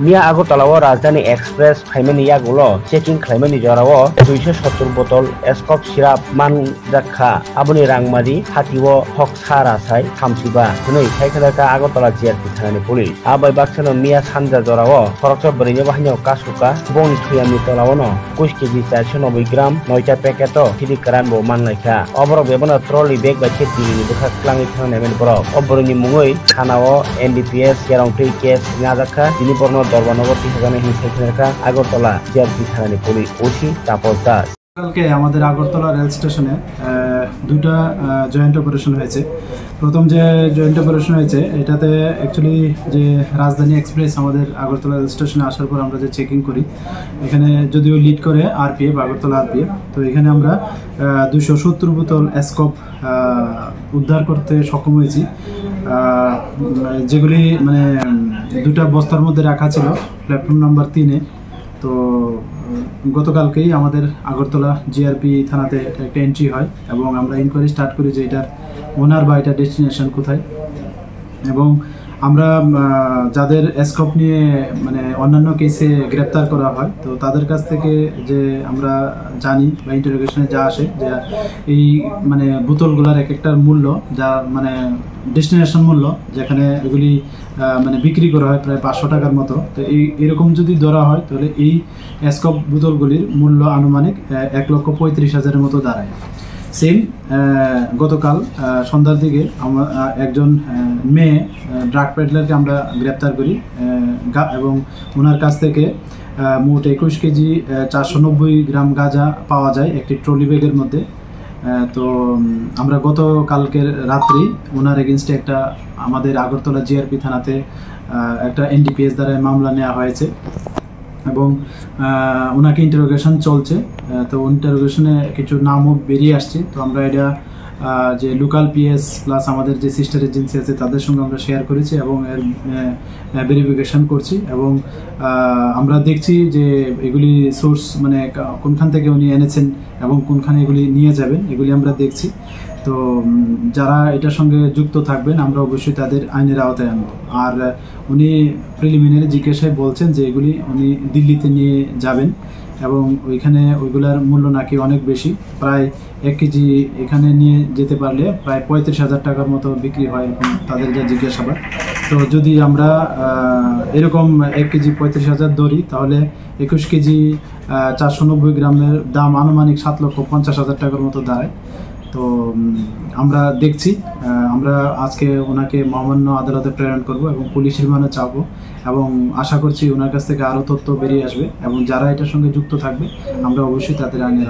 मिया आगरतलाव राजधानी express फाइमेनि यागुलो checking खालामनायनि जराव 270 बटल एस्कप सिराप मानजाखा आबुनि रांमारि हातिओ हक सारासाय 35 दिनै साइखेलाका आगरतला जिआरपि थानानि पुलिस आबाय बाक्सानो मिया सानजा जराव सरकसा बरैनि बाहायनायाव कासुका बंनि थुयामनि तलावनो 20 केजि 490 ग्राम 9टा पेकेटो हिदि कारानबो मानलायखा अबरक बेबनो ट्रली बेग बायखे दिनि बखा क्लांनि थांनायमोन बरक अबरनि मुङै थानाव एनडीपीएस केराउन्टै केस नाजाखा दिनि बरनो दरबानगर तिहागाने हिंसायखा आगरतला जिआरपि थानानि पुलिस ओसी तापस दास কালকে আমাদের আগরতলা রেল স্টেশনে দুইটা জয়েন্ট অপারেশন হয়েছে। প্রথম যে জয়েন্ট অপারেশন হয়েছে এটাতে অ্যাকচুয়ালি যে রাজধানী এক্সপ্রেস আমাদের আগরতলা রেল স্টেশনে আসার পর আমরা যে চেকিং করি এখানে যদিও লিড করে আরপিএফ আগরতলা আরপিএফ, তো এখানে আমরা 270 বোতল এসকপ উদ্ধার করতে সক্ষম হয়েছি, যেগুলি মানে দুটা বস্তার মধ্যে রাখা ছিল প্ল্যাটফর্ম নাম্বার 3-এ। তো গতকালকেই আমাদের আগরতলা জিআরপি থানাতে একটা এন্ট্রি হয় এবং আমরা ইনকোয়ারি স্টার্ট করি যে এটার ওনার বা এটার ডেস্টিনেশন কোথায়, এবং আমরা যাদের এসকপ নিয়ে মানে অন্যান্য কেসে গ্রেপ্তার করা হয় তো তাদের কাছ থেকে যে আমরা জানি বা ইন্টারোগেশনে যা আসে যে এই মানে বোতলগুলোর এক একটার মূল্য যা মানে ডেস্টিনেশন মূল্য যেখানে এগুলি মানে বিক্রি করা হয় প্রায় 500 টাকার মতো। তো এরকম যদি ধরা হয় তাহলে এই এসকপ বোতলগুলির মূল্য আনুমানিক 1,35,000-এর মতো দাঁড়ায়। সেম গতকাল সন্ধ্যার দিকে একজন মেয়ে ড্রাগ পেডলারকে আমরা গ্রেপ্তার করি এবং ওনার কাছ থেকে মোট 21 কেজি 490 গ্রাম গাঁজা পাওয়া যায় একটি ট্রলি ব্যাগের মধ্যে। তো আমরা গতকালকের রাত্রি ওনার এগেনস্টে একটা আমাদের আগরতলা জিআরপি থানাতে একটা এনডিপিএস দ্বারা মামলা নেওয়া হয়েছে এবং ওনাকে ইন্টারোগেশন চলছে। তো ইন্টারোগেশনে কিছু নামও বেরিয়ে আসছে, তো আমরা এটা যে লোকাল পিএস প্লাস আমাদের যে সিস্টার এজেন্সি আছে তাদের সঙ্গে আমরা শেয়ার করেছি এবং এর ভেরিফিকেশন করছি এবং আমরা দেখছি যে এগুলি সোর্স মানে কোনখান থেকে উনি এনেছেন এবং কোনখানে এগুলি নিয়ে যাবেন এগুলি আমরা দেখছি। তো যারা এটার সঙ্গে যুক্ত থাকবেন আমরা অবশ্যই তাদের আইনের আওতায় আনবো। আর উনি প্রিলিমিনারি জিজ্ঞাসায় বলছেন যে এগুলি উনি দিল্লিতে নিয়ে যাবেন এবং ওইখানে ওইগুলার মূল্য নাকি অনেক বেশি, প্রায় 1 কেজি এখানে নিয়ে যেতে পারলে প্রায় 35,000 টাকার মতো বিক্রি হয় এরকম তাদের যা জিজ্ঞাসাবাদ। তো যদি আমরা এরকম 1 কেজি 35,000 ধরি তাহলে 21 কেজি 490 গ্রামের দাম আনুমানিক 7,50,000 টাকার মতো দাঁড়ায়। তো আমরা দেখছি, আমরা আজকে ওনাকে মহামান্য আদালতে প্রেরণ করব এবং পুলিশ রিমান্ডে চাবো এবং আশা করছি ওনার কাছ থেকে আরও তথ্য বেরিয়ে আসবে এবং যারা এটার সঙ্গে যুক্ত থাকবে আমরা অবশ্যই তাদের আইনের